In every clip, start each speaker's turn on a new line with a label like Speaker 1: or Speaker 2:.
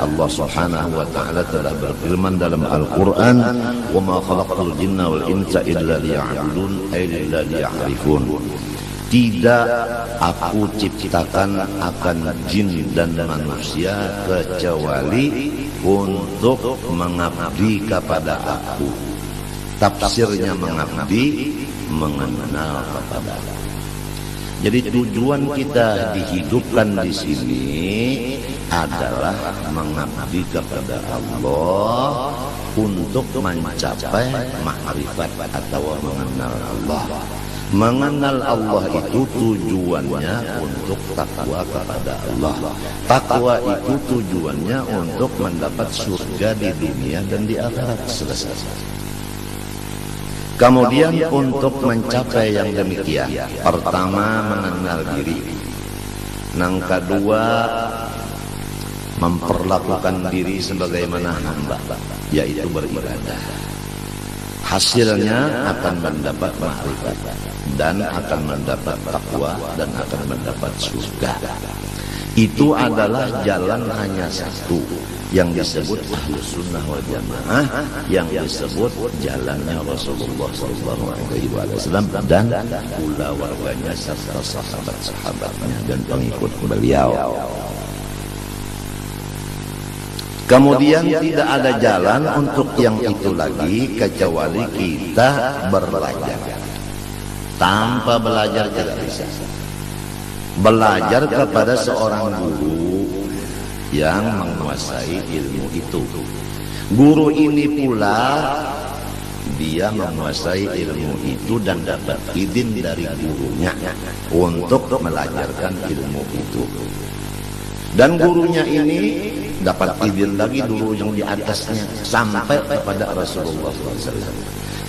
Speaker 1: Allah Subhanahu wa taala telah berfirman dalam Al-Qur'an, "Wa ma khalaqtul jinna wal insa illa liya'budun ay illa liya'rifun." Tidak aku ciptakan akan jin dan manusia kecuali untuk mengabdi kepada aku. Tafsirnya mengabdi, mengenal kepada aku. Jadi tujuan kita dihidupkan di sini adalah mengabdi kepada Allah untuk mencapai ma'rifat atau mengenal Allah. Mengenal Allah itu tujuannya untuk takwa kepada Allah. Takwa itu tujuannya untuk mendapat surga di dunia dan di akhirat. Selesai. Kemudian untuk mencapai yang demikian, pertama mengenal diri, yang kedua memperlakukan diri sebagaimana hamba, yaitu beribadah. Hasilnya akan mendapat ma'rifat dan akan mendapat takwa dan akan mendapat surga. Itu adalah jalan hanya satu yang disebut Ahlus Sunnah wal Jamaah, yang disebut jalannya Rasulullah SAW dan pula warganya serta sahabat-sahabatnya dan pengikut beliau. Kemudian tidak ada jalan untuk yang itu lagi kecuali kita belajar. Tanpa belajar tidak bisa. Belajar kepada seorang guru yang menguasai ilmu itu. Guru ini pula dia menguasai ilmu itu dan dapat izin dari gurunya untuk mengajarkan ilmu itu. Dan gurunya ini dapat izin lagi dulu yang di atasnya sampai kepada Rasulullah SAW.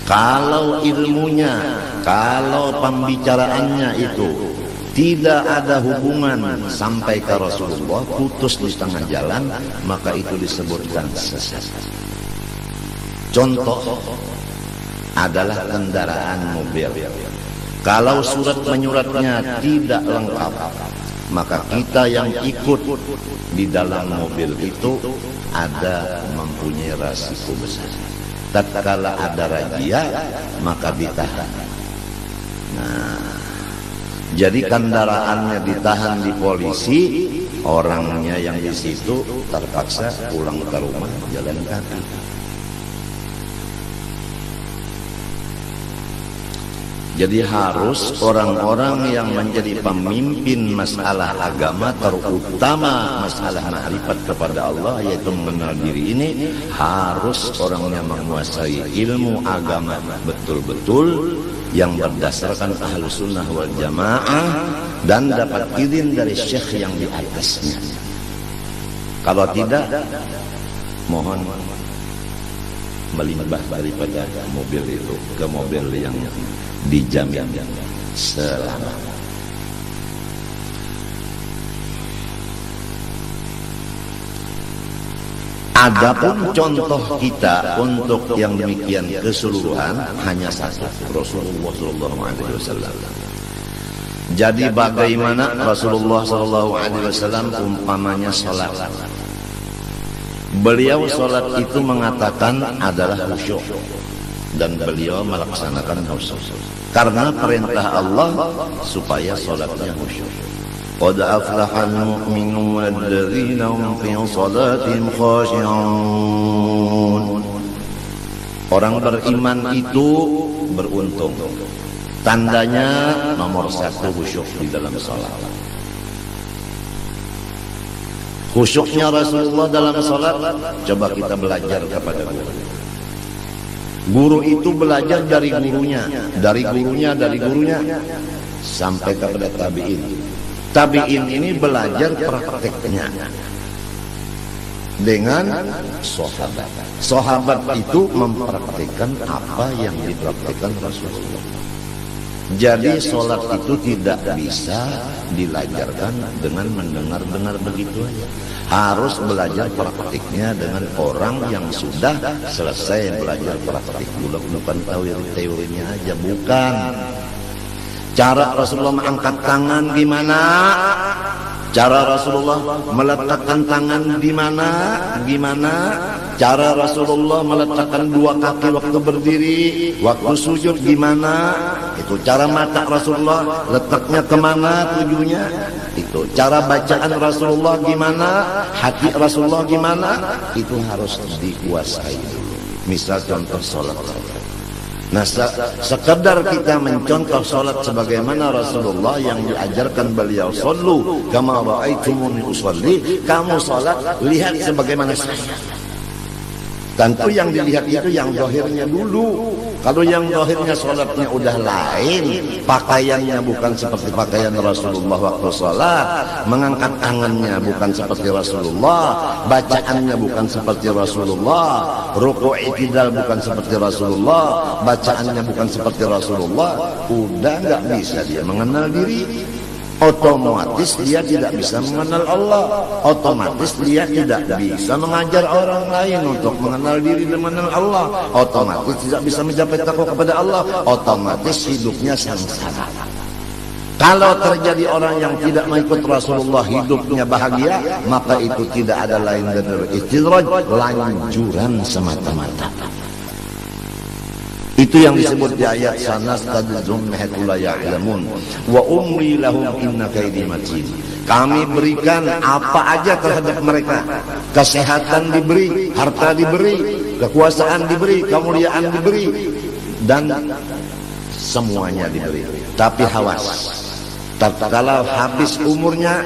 Speaker 1: Kalau ilmunya, kalau pembicaraannya itu tidak ada hubungan sampai ke Rasulullah, putus di tengah jalan, maka itu disebutkan sesat. Contoh adalah kendaraan mobil. Kalau surat menyuratnya tidak lengkap, maka kita yang ikut di dalam mobil itu ada mempunyai resiko besar. Tatkala ada razia, maka ditahan. Nah, jadi kendaraannya ditahan di polisi, orangnya yang di situ terpaksa pulang ke rumah jalan kaki. Jadi harus orang-orang yang menjadi pemimpin masalah agama, terutama masalah ma'rifat kepada Allah, yaitu mengenal diri ini, harus orang yang menguasai ilmu agama betul-betul, yang berdasarkan Ahlus Sunnah wal Jamaah dan dapat izin dari syekh yang di atasnya. Kalau tidak, mohon melimpah daripada mobil itu ke mobil yang dijamin selamat. Adapun contoh kita untuk yang demikian keseluruhan hanya satu, Rasulullah SAW. Jadi bagaimana Rasulullah SAW umpamanya salat. Beliau salat itu mengatakan adalah khusyuk dan beliau melaksanakan khusyuk karena perintah Allah supaya salatnya khusyuk. Qad aflahal mu'minun walladzina hum fi salatihim khashi'un. Orang beriman itu beruntung. Tandanya nomor satu khusyuk di dalam salat. Khusyuknya Rasulullah dalam salat, coba kita belajar kepada guru. Guru itu belajar dari gurunya, dari gurunya sampai kepada tabi'in. Tabi'in ini belajar prakteknya dengan sahabat. Sahabat itu mempraktikkan apa yang dipraktikkan Rasulullah. Jadi sholat itu tidak bisa dilajarkan dengan mendengar-dengar begitu aja. Harus belajar praktiknya dengan orang yang sudah selesai belajar praktik. Bukan teorinya aja, bukan. Cara Rasulullah mengangkat tangan gimana? Cara Rasulullah meletakkan tangan di mana? Gimana? Cara Rasulullah meletakkan dua kaki waktu berdiri, waktu sujud gimana? Itu cara mata Rasulullah letaknya kemana tujuannya? Itu cara bacaan Rasulullah gimana? Hati Rasulullah gimana? Itu harus dikuasai dulu. Misal contoh sholat. Nah, sekedar kita mencontoh sholat sebagaimana Rasulullah yang diajarkan beliau, shollu kama ra'aitumuni usolli, kamu sholat lihat sebagaimana saya. Tentu yang dilihat itu yang zahirnya dulu. Kalau yang zahirnya sholatnya udah lain, pakaiannya bukan seperti pakaian Rasulullah waktu sholat, mengangkat tangannya bukan seperti Rasulullah, bacaannya bukan seperti Rasulullah, rukuk i'tidal bukan seperti Rasulullah, bacaannya bukan seperti Rasulullah, udah nggak bisa dia mengenal diri. Otomatis dia tidak bisa mengenal Allah. Otomatis dia tidak bisa mengajar orang lain untuk mengenal diri dan mengenal Allah. Otomatis tidak bisa mencapai takwa kepada Allah. Otomatis hidupnya sengsara. Kalau terjadi orang yang tidak mengikut Rasulullah hidupnya bahagia, maka itu tidak ada lain dan istidraj, lanjuran semata-mata. Itu yang disebut di ayat sanastadzum la ya'lamun wa umli lahum inna kaidi matin. Kami berikan apa aja terhadap mereka. Kesehatan diberi, harta diberi, kekuasaan diberi, kemuliaan diberi, dan semuanya diberi. Tapi hawas. Tatkala habis umurnya,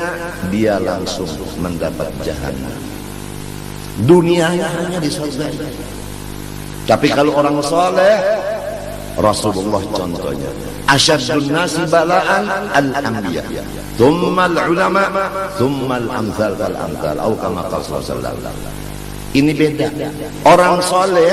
Speaker 1: dia langsung mendapat jahanam. Dunianya hanya di surga. Tapi kalau orang soleh, Rasulullah contohnya, asyaddun nasi bala'an al-anbiya, thumma al-ulama, thumma al-amthal fal-amthal, atau kama qala sallallahu alaihi wasallam. Ini beda. Orang soleh,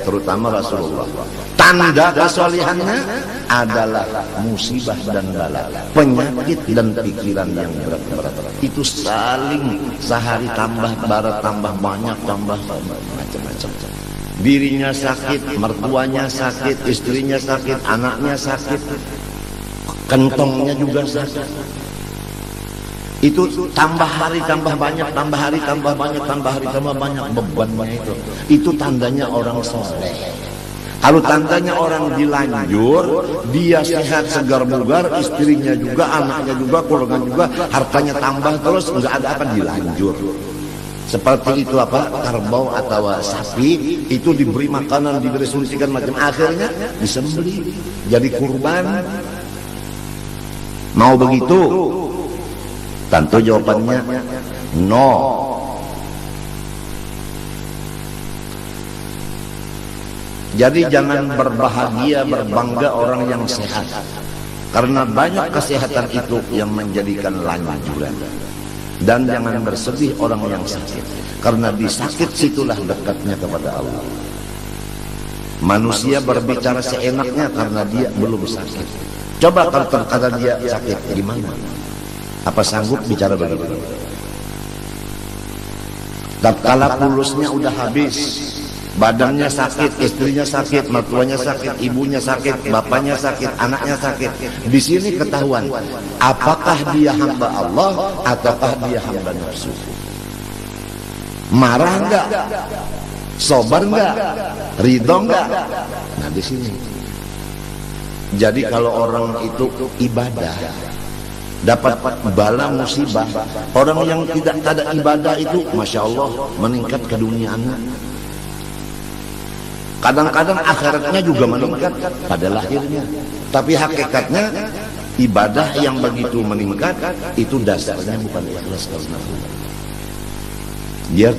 Speaker 1: terutama Rasulullah, tanda kesolehannya adalah musibah dan bala, penyakit dan pikiran yang berat-berat. Itu saling sehari tambah barat, tambah banyak, tambah macam-macam. Dirinya sakit, mertuanya sakit, istrinya sakit, anaknya sakit, kentongnya juga sakit. Itu tambah hari tambah banyak, tambah hari tambah banyak, tambah hari tambah banyak bebannya itu. Itu tandanya orang soleh. Kalau tandanya orang dilanjur, dia sehat segar bugar, istrinya juga, anaknya juga, keluarga juga, hartanya tambah terus, nggak ada apa dilanjur. Seperti itu apa, kerbau atau sapi itu diberi makanan, diberi suntikan macam, akhirnya disembelih jadi kurban. Mau begitu? Tentu jawabannya no. Jadi jangan berbahagia, berbangga orang yang sehat, karena banyak kesehatan itu yang menjadikan lanjuran. Dan jangan bersedih orang yang sakit, karena di sakit situlah dekatnya kepada Allah. Manusia berbicara seenaknya karena dia belum sakit. Coba kalau terkata dia sakit, gimana? Apa sanggup bicara begitu? Tatkala pulusnya udah habis, badannya sakit, istrinya sakit, mertuanya sakit, ibunya sakit, bapaknya sakit, anaknya sakit. Di sini ketahuan, apakah dia hamba Allah ataukah dia hamba nafsu? Marah enggak? Sabar enggak? Ridho enggak? Nah di sini. Jadi kalau orang itu ibadah, dapat bala musibah. Orang yang tidak ada ibadah itu, masya Allah, meningkat keduniaannya. Kadang-kadang akhiratnya juga meningkat pada lahirnya. Tapi hakikatnya ibadah yang begitu meningkat itu dasarnya bukan ikhlas karena Allah. Dia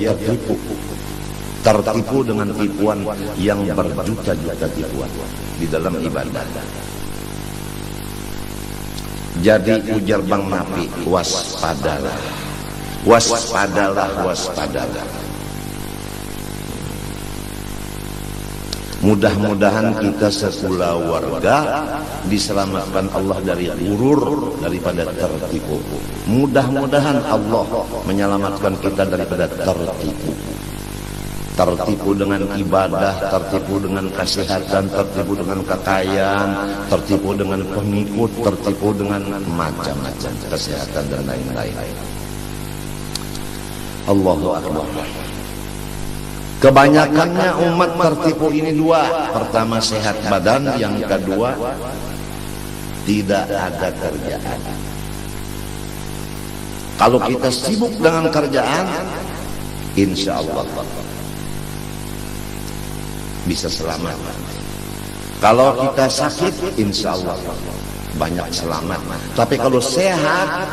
Speaker 1: tertipu dengan tipuan yang berjuta-juta tipuan di dalam ibadah. Jadi ujar Bang Nafi, waspadalah, waspadalah, waspadalah. Mudah-mudahan kita sekulawarga diselamatkan Allah dari gurur, daripada tertipu. Mudah-mudahan Allah menyelamatkan kita daripada tertipu. Tertipu dengan ibadah, tertipu dengan kesehatan, tertipu dengan kekayaan, tertipu dengan pengikut, tertipu dengan macam-macam kesehatan dan lain-lain. Allahu Akbar. Kebanyakannya umat tertipu ini dua. Pertama sehat badan, yang kedua tidak ada kerjaan. Kalau kita sibuk dengan kerjaan, insya Allah bisa selamat. Kalau kita sakit, insya Allah banyak selamat. Tapi kalau sehat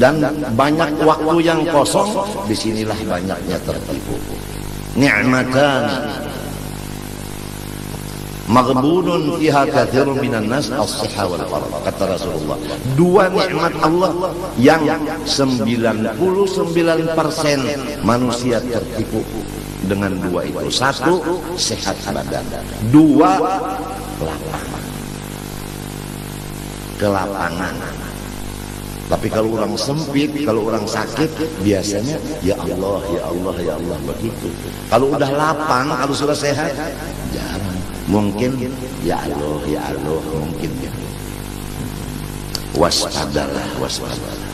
Speaker 1: dan banyak waktu yang kosong, disinilah banyaknya tertipu. Ni'matan maghbunun fiha katsirun minan nas as-sihha wal faragh, kata Rasulullah. Dua nikmat Allah yang 99% manusia tertipu dengan dua itu. Satu, sehat badan. Dua, lapangan. Kelapangan. Tapi kalau orang sempit, kalau orang sakit, biasanya ya Allah, ya Allah, ya Allah, begitu. Kalau udah lapang, kalau sudah sehat, jarang. Mungkin ya Allah, ya Allah, mungkin ya. Waspadalah, waspadalah.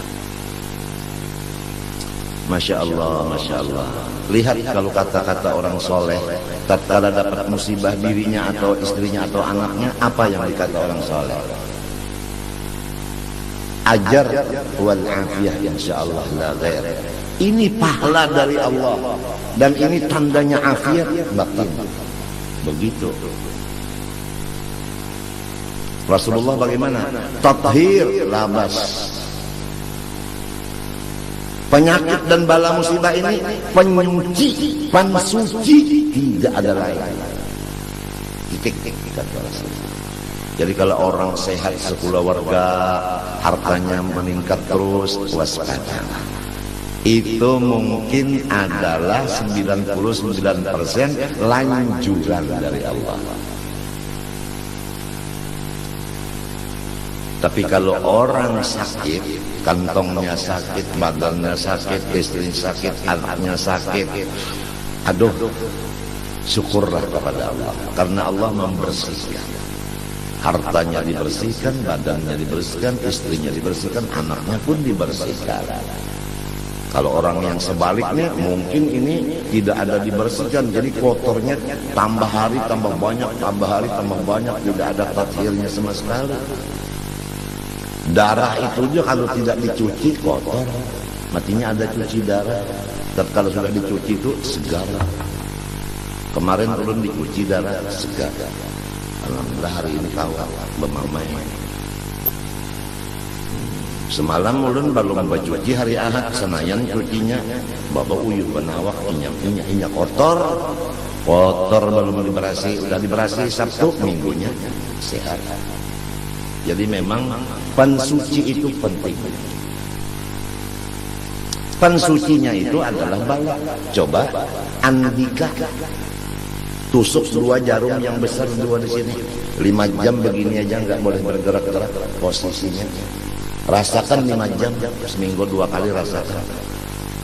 Speaker 1: Masya Allah, Masya Allah. Lihat kalau kata-kata orang soleh, tatkala dapat musibah dirinya atau istrinya atau anaknya, apa yang dikata orang soleh? Ajar wal afiyah insyaallah la ghair. Ini pahala dari Allah dan ini tandanya afiat batin. Begitu. Rasulullah bagaimana? Tathhir labas. Penyakit dan bala musibah ini penyuci, pensuci, tidak ada lain. Titik kata Rasulullah. Jadi kalau orang sehat sekulawarga, hartanya meningkat terus, waspada. Itu mungkin adalah 99% lanjuran dari Allah. Tapi kalau orang sakit, kantongnya sakit, badannya sakit, istrinya sakit, anaknya sakit, aduh, syukurlah kepada Allah, karena Allah membersihkan. Hartanya dibersihkan, badannya dibersihkan, istrinya dibersihkan, anaknya pun dibersihkan. Kalau orang yang sebaliknya, mungkin ini tidak ada dibersihkan, jadi kotornya tambah hari tambah banyak, tambah hari tambah banyak, tidak ada tathhirnya sama sekali. Darah itu juga kalau tidak dicuci kotor, matinya ada cuci darah. Dan kalau sudah dicuci itu segar. Kemarin ulun dicuci darah segar. Alhamdulillah hari ini kawal memamai. Semalam ulun belum bercuci hari Ahad, senayan cucinya bawa uyuh benawak, inyak kotor belum diberasi, udah diberasi Sabtu, minggunya sehat. Jadi memang pensuci itu penting. Pensucinya itu adalah bala. Coba Andika tusuk 2 jarum yang besar, 2 di sini, 5 jam begini aja nggak boleh bergerak-gerak posisinya. Rasakan 5 jam, seminggu 2 kali rasakan.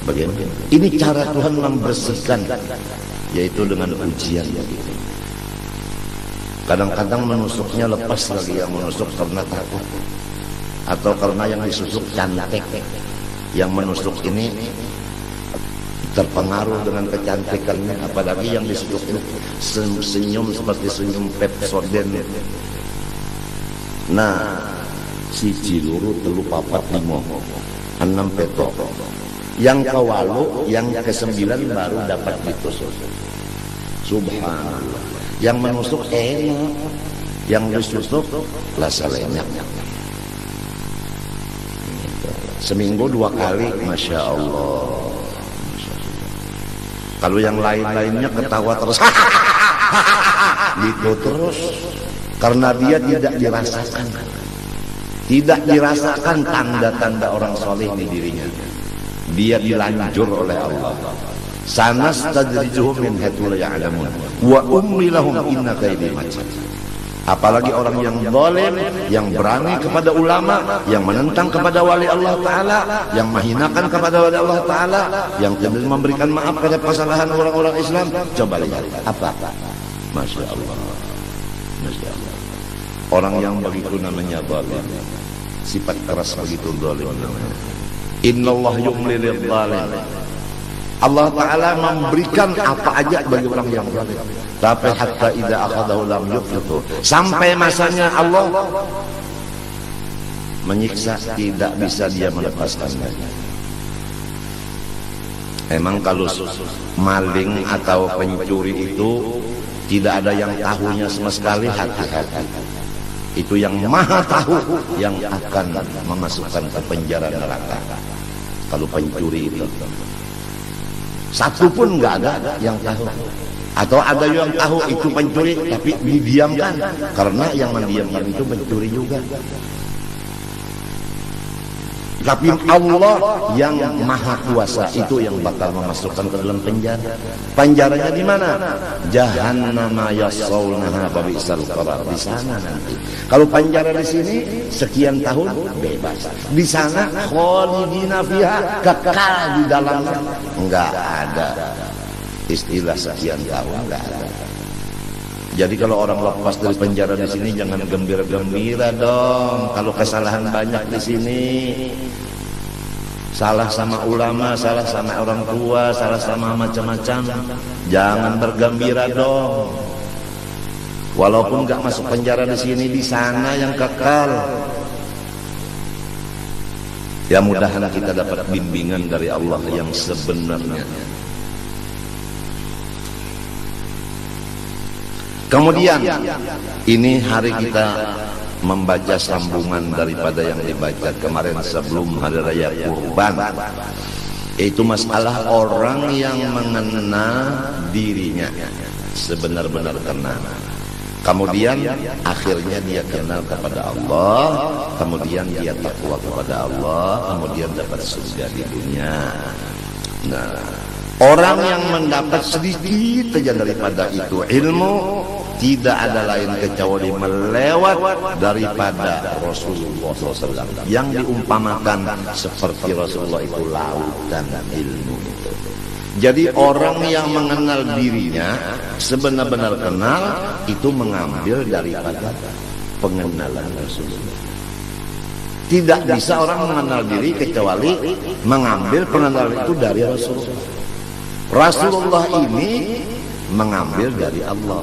Speaker 1: Bagaimana? Ini cara Tuhan membersihkan, yaitu dengan ujian begitu. Kadang-kadang menusuknya lepas lagi, yang menusuk karena takut atau karena yang disusuk cantik. Yang menusuk ini terpengaruh dengan kecantikannya, apalagi yang disusuk ini senyum seperti senyum Pepsodent. Nah, si ciluru telu papat limo 6 peto. Yang kewalu, yang ke-9 baru dapat ditusuk. Subhanallah. Yang menusuk enak, yang disusuk lasa lenyap. Seminggu 2 kali, Masya Allah. Kalau yang lain-lainnya ketawa terus, gitu terus, karena dia tidak dirasakan tanda-tanda orang soleh di dirinya. Dia dilanjur oleh Allah. sanastadrijuhum min haitsu la ya'lamun wa umli lahum inna kaidi matin. Apalagi orang yang zalim, yang berani kepada ulama, yang menentang kepada wali Allah Ta'ala, yang menghinakan kepada wali Allah Ta'ala, yang tidak memberikan maaf pada kesalahan orang-orang Islam. Coba lihat apa? Masya Allah, Masya Allah. Orang yang begitu namanya zalim, sifat keras begitu zalim namanya. Innallah yumli lidh-dhalim. Allah Ta'ala memberikan apa aja bagi orang yang zalim. Tapi hatta idza akhadahu lam yuflitu. Sampai masanya Allah menyiksa, tidak bisa dia melepaskannya. Emang kalau maling atau pencuri itu tidak ada yang tahunya sama sekali, hati-hati. Itu yang maha tahu yang akan memasukkan ke penjara neraka. Kalau pencuri itu satu pun nggak ada yang tahu. Atau ada yang tahu itu pencuri tapi didiamkan, karena yang mendiamkan itu pencuri juga. Tapi Allah yang maha kuasa itu yang bakal memasukkan ke dalam penjara. Penjaranya di mana? Jahannama yaslaunaha fabi'sal qarar. Di sana nanti. Kalau penjara di sini sekian tahun bebas. Di sana khalidina fiha, kekal di dalamnya. Enggak ada istilah sekian tahun, enggak ada. Jadi kalau orang lepas dari penjara di sini jangan gembira-gembira dong. Kalau kesalahan banyak di sini, salah sama ulama, salah sama orang tua, salah sama macam-macam, jangan bergembira dong. Walaupun enggak masuk penjara di sini, di sana yang kekal. Ya mudahan kita dapat bimbingan dari Allah yang sebenarnya. Kemudian ini hari kita membaca sambungan daripada yang dibaca kemarin sebelum hari raya Kurban. Itu masalah orang yang mengenal dirinya sebenar-benar kenal. Kemudian akhirnya dia kenal kepada Allah, kemudian dia takwa kepada Allah, kemudian dapat surga di dunia. Nah, orang yang mendapat sedikit saja daripada itu ilmu, tidak ada lain kecuali melewat daripada Rasulullah SAW yang diumpamakan seperti Rasulullah itu lautan ilmu itu. Jadi orang yang mengenal dirinya sebenar-benar kenal itu mengambil daripada pengenalan Rasulullah. Tidak bisa orang mengenal diri kecuali mengambil pengenalan itu dari Rasulullah. Rasulullah ini mengambil dari Allah.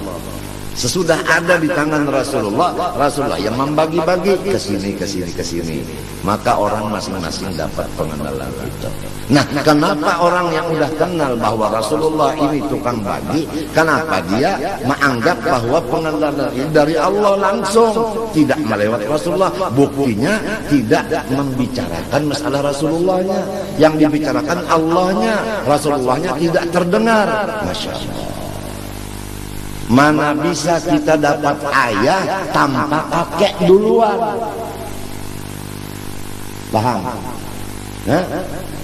Speaker 1: Sesudah ada di tangan Rasulullah, Rasulullah yang membagi-bagi ke sini, ke sini, ke sini. Maka orang masing-masing dapat pengenalan itu. Nah, kenapa orang yang udah kenal bahwa Rasulullah ini tukang bagi, kenapa dia menganggap bahwa pengenalan ini dari Allah langsung, tidak melewat Rasulullah? Buktinya tidak membicarakan masalah Rasulullahnya, yang dibicarakan Allahnya, Rasulullahnya tidak terdengar. Masya Allah. Mana bisa kita dapat ayah tanpa kakek duluan? Paham? Nah,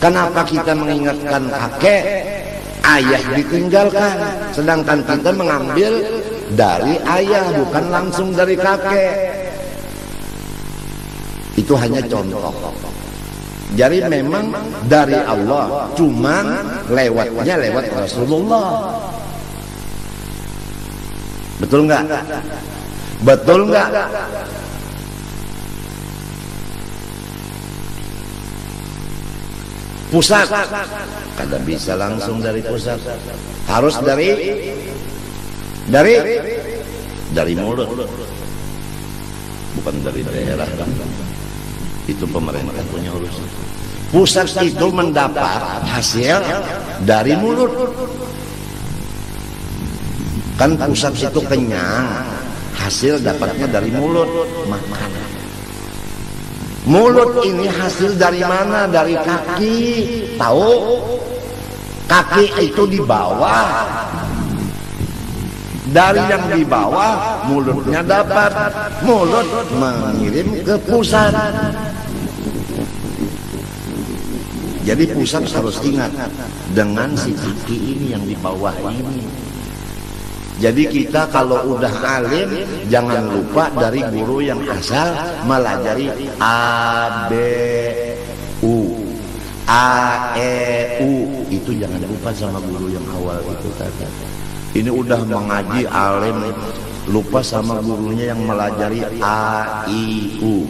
Speaker 1: kenapa kita mengingatkan kakek, ayah ditinggalkan, sedangkan kita mengambil dari ayah bukan langsung dari kakek? Itu hanya contoh. Jadi memang dari Allah, cuman lewatnya lewat Rasulullah. Betul nggak? Betul nggak? Pusat kada bisa langsung dari pusat, harus dari mulut, bukan dari daerah. Itu pemerintah punya urusan. Pusat itu mendapat hasil dari mulut. Kan pusat itu kenyang, hasil dapatnya dari mulut, makan. Mulut ini hasil dari mana? Dari kaki. Tahu? Kaki itu di bawah. Dari yang di bawah, mulutnya dapat. Mulut mengirim ke pusat. Jadi pusat harus ingat dengan si kaki ini yang di bawah ini. Jadi kita kalau udah alim jangan lupa dari guru yang asal melajari A, B, U, A, E, U. Itu jangan lupa sama guru yang awal itu tadi. Ini udah mengaji alim lupa sama gurunya yang melajari A, I, U.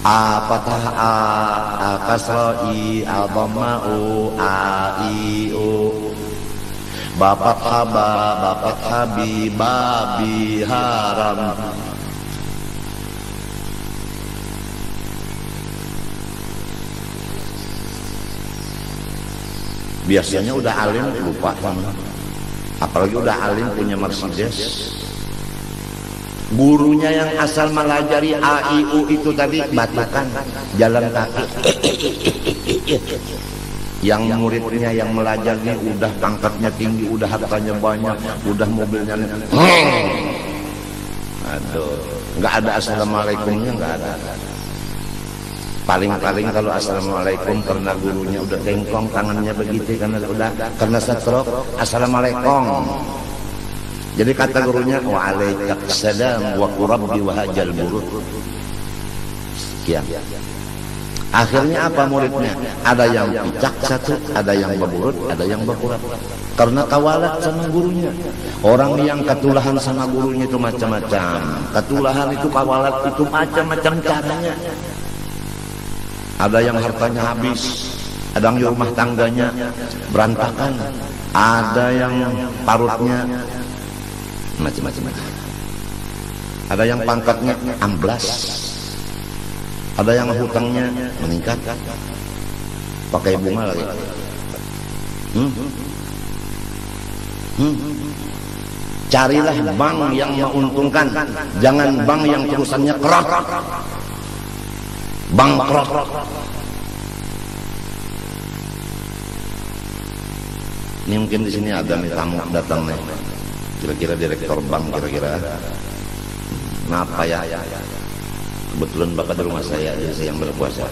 Speaker 1: A patah A kasra I, A dhamma U, A, I, U. Bapak haba, bapak habi, babi haram. Biasanya udah alim lupa sama. Apalagi udah alim punya Mercedes. Gurunya yang asal melajari A, I, U itu tadi batukan jalan kaki. Yang muridnya yang melajarnya udah pangkatnya tinggi, udah hartanya banyak, udah mobilnya. Aduh, nggak ada assalamualaikumnya, nggak ada. Paling-paling kalau assalamualaikum karena gurunya udah tengkong tangannya begitu karena stroke, assalamualaikum. Jadi kata gurunya waalaikumsalam wa rabbi wa hajal burud. Sekian. Akhirnya apa muridnya? Ada yang picak satu, ada yang berburut, ada yang berkurap. Karena kawalat sama gurunya. Orang yang ketulahan sama gurunya itu macam-macam. Ketulahan itu kawalat itu macam-macam caranya. Ada yang hartanya habis, ada yang rumah tangganya berantakan, ada yang parutnya macam-macam. Ada yang pangkatnya amblas. Ada yang hutangnya meningkat, pakai bunga lagi. Carilah bank yang menguntungkan, jangan bank yang terusannya kerot, bangkrut. Ini mungkin di sini ada nih tamu datang nih, kira-kira direktur bank kira-kira. Kenapa ya? Kebetulan bapak di rumah saya, jadi saya yang berpuasa.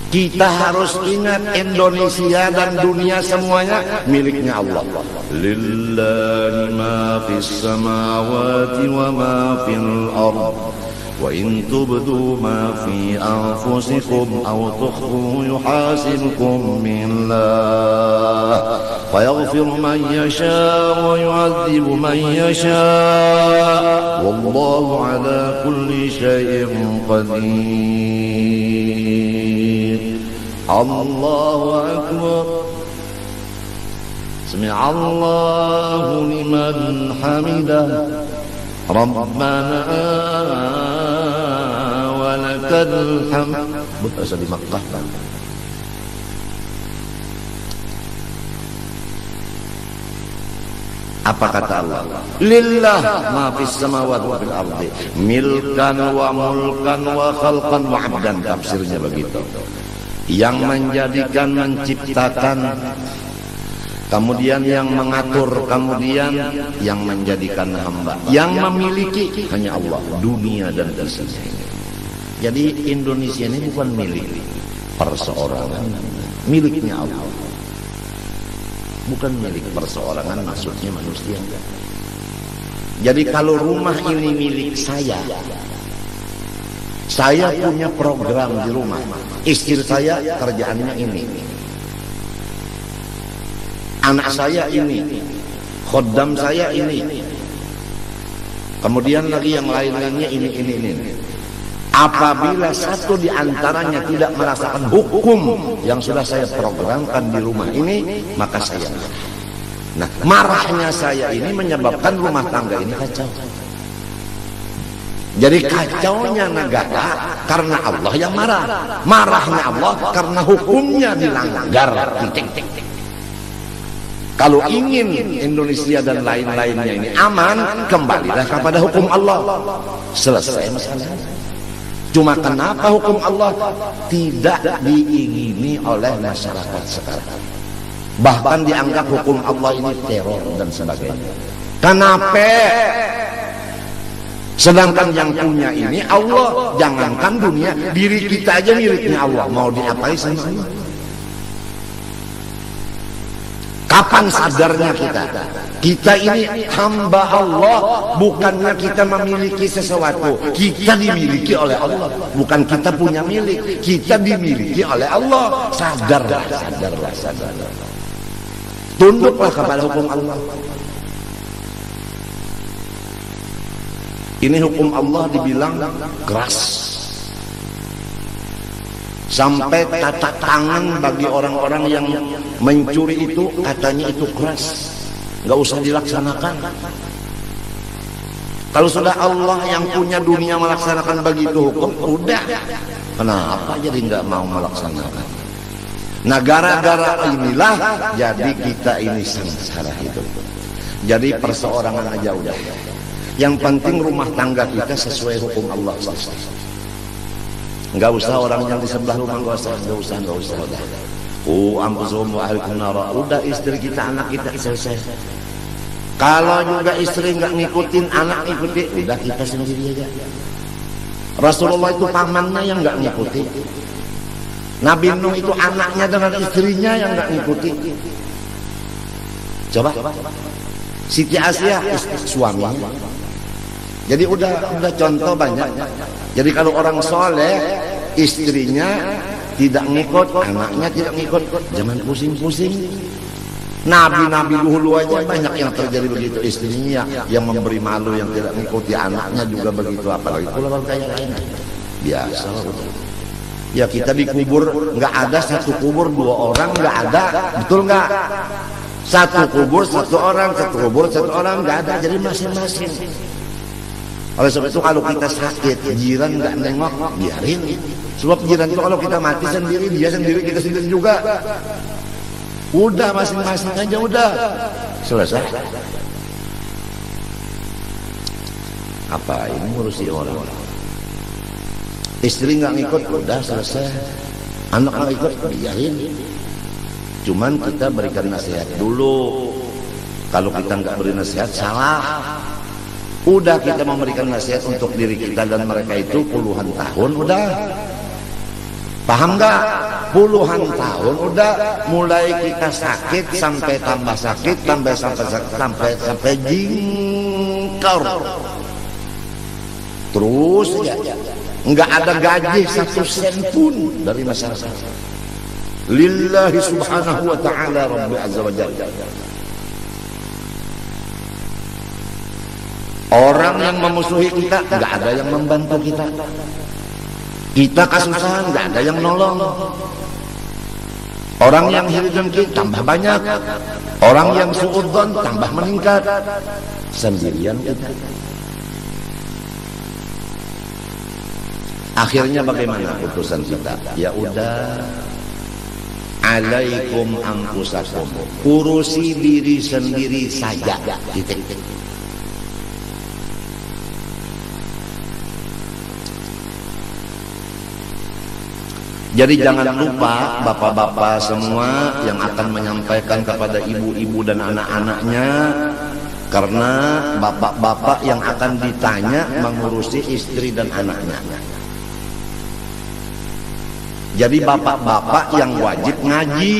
Speaker 1: Kita harus ingat Indonesia dan dunia semuanya miliknya Allah. Lillahi ma fis samawati wa ma fil ardh. Wa in tubdu ma fi anfusikum aw tukhfu yuhasibkum billah fayaghfiru man yasha wa yu'adzibu man yasha wallahu ala kulli syai'in qadir. Allahu akbar. Sami'allahu liman hamidah. Rabbana walakal hamd. Berasa di Makkah. Apa kata Allah? Lillah ma fis samawati wa fil ardi milkan wa mulkan wa khalqan wa abdan. Tafsirnya begitu. Yang menjadikan, menciptakan, kemudian yang mengatur, kemudian yang menjadikan hamba. Yang memiliki hanya Allah, dunia dan isinya. Jadi Indonesia ini bukan milik perseorangan, miliknya Allah. Bukan milik perseorangan, maksudnya manusia. Jadi kalau rumah ini milik saya punya program di rumah. Istri saya kerjaannya ini. Anak saya ini, khodam saya ini, kemudian lagi yang lain-lainnya ini. Apabila satu di antaranya tidak merasakan hukum yang sudah saya programkan di rumah ini, maka saya marah. Nah, marahnya saya ini menyebabkan rumah tangga ini kacau. Jadi kacaunya negara karena Allah yang marah, marahnya Allah karena hukumnya dilanggar. Kalau ingin Indonesia dan lain-lainnya ini aman, kembalilah kepada hukum Allah. Selesai masalah. Cuma kenapa hukum Allah tidak diingini oleh masyarakat sekarang? Bahkan dianggap hukum Allah ini teror dan sebagainya. Kenapa? Sedangkan yang punya ini Allah. Jangankan dunia, diri kita aja miliknya Allah. Mau diapain sama Allah? Kapan sadarnya kita? Kita ini hamba Allah, bukannya kita memiliki sesuatu. Kita dimiliki oleh Allah, bukan kita punya milik. Kita dimiliki oleh Allah. Sadarlah, sadarlah, sadarlah. Tunduklah kepada hukum Allah. Ini hukum Allah dibilang keras. Sampai tata tangan bagi orang-orang yang mencuri itu katanya itu keras, nggak usah dilaksanakan. Kalau sudah Allah yang punya dunia melaksanakan begitu hukum, udah. Kenapa jadi nggak mau melaksanakan? Nah, gara-gara inilah jadi kita ini sengsara hidup. Jadi perseorangan aja udah. Yang penting rumah tangga kita sesuai hukum Allah. Enggak usah orang yang di sebelah rumah, enggak usah. Anfusuhum wa ahlikum nara. Udah istri kita, anak kita selesai. Kalau juga istri enggak ngikutin, anak ngikutin, udah kita sendiri aja. Rasulullah itu pamannya yang enggak ngikutin. Nabi Nuh itu anaknya dengan istrinya yang enggak ngikutin. Coba. Siti Asia suaminya. Jadi udah contoh banyak. Jadi kalau orang soleh, istrinya tidak ngikut, anaknya tidak ngikut, jangan pusing-pusing. Nabi-nabi dulu aja banyak yang terjadi begitu, istrinya yang memberi malu, yang tidak ngikuti, anaknya juga begitu. Apalagi kalau kayak lain, biasa. Ya kita dikubur, nggak ada satu kubur dua orang, nggak ada, betul nggak? Satu kubur satu orang, nggak ada. Jadi masing-masing. Oleh sebab itu kalau kita sakit, jiran nggak nengok, biarin. Sebab jiran itu kalau kita mati sendiri, dia sendiri, kita sendiri juga. Udah masing-masing aja udah. Selesai. Apa ini ngurusi orang? Istri nggak ngikut, udah selesai. Anak nggak ikut, biarin. Cuman kita berikan nasihat dulu. Kalau kita nggak beri nasihat, salah. Udah kita memberikan nasihat untuk diri kita dan mereka itu puluhan tahun udah. Paham nggak? Puluhan tahun udah, mulai kita sakit sampai tambah sakit, sampai jingkar. Terus ya, nggak ada gaji 1 sen pun dari masyarakat. Lillahi subhanahu wa ta'ala Rabbi azza wa jalla. Orang yang memusuhi kita, nggak ada yang membantu kita. Kita kesusahan, nggak ada yang nolong. Orang yang hiridengki tambah banyak. Orang yang suudzon tambah meningkat. Sendirian kita. Akhirnya bagaimana putusan kita? Ya udah, alaikum anfusakum, urusi diri sendiri saja. Titik. Jadi jangan lupa bapak-bapak semua yang akan menyampaikan kepada ibu-ibu dan anak-anaknya, karena bapak-bapak yang akan ditanya mengurusi istri dan anaknya. Jadi bapak-bapak yang wajib ngaji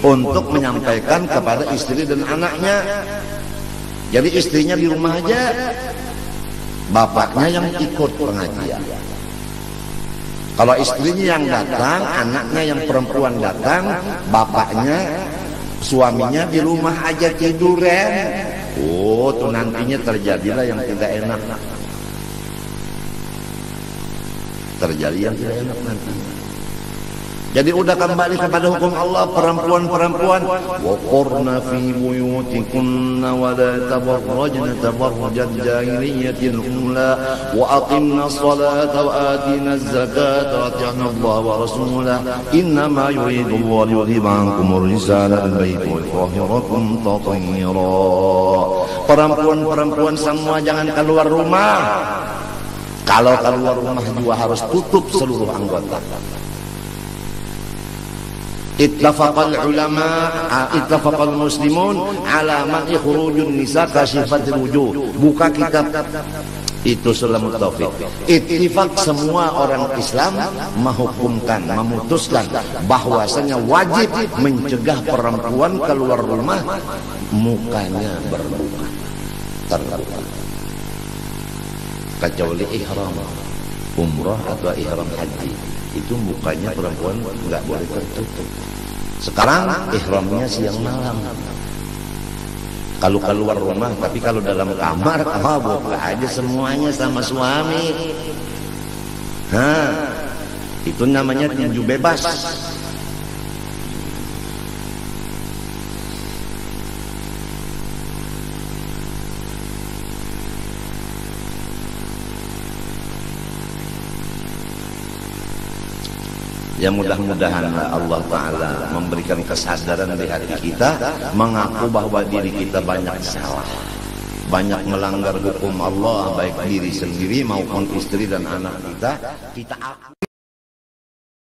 Speaker 1: untuk menyampaikan kepada istri dan anaknya. Jadi istrinya di rumah aja, bapaknya yang ikut pengajian. Kalau istrinya yang datang, anaknya yang perempuan datang, bapaknya, suaminya di rumah aja tiduran. Oh, tuh nantinya terjadilah yang tidak enak. Terjadi yang tidak enak nanti. Jadi udah kembali kepada hukum Allah, perempuan-perempuan, waqurna fi buyutikunna wa la tabarrajna tabarrujal jahiliyatil ula wa aqimna as-salata wa atina az-zakata wa ati'na Allah wa rasulahu innama yuridu Allah liyudhiba 'ankum ar-rijala al-baita wa yutahhirakum tatheera. Perempuan-perempuan semua jangan keluar rumah. Kalau keluar rumah juga harus tutup seluruh anggota. Ittafaqal ulama, ittafaqal muslimun ala man khurujun nisa kashifatil wujuh. Buka kitab Itu sulamut taufik. Ittifaq semua orang Islam menghukumkan, memutuskan bahwasanya wajib mencegah perempuan keluar rumah mukanya berbuka, terbuka, kecuali ihram umrah atau ihram haji, itu mukanya perempuan nggak boleh tertutup. Sekarang ihramnya siang malam. Kalau keluar rumah, tapi kalau dalam kamar, buka aja semuanya sama suami. Itu namanya tinju bebas. Ya mudah-mudahan Allah Ta'ala memberikan kesadaran di hati kita, mengaku bahwa diri kita banyak salah, banyak melanggar hukum Allah, baik diri sendiri maupun istri dan anak kita akui.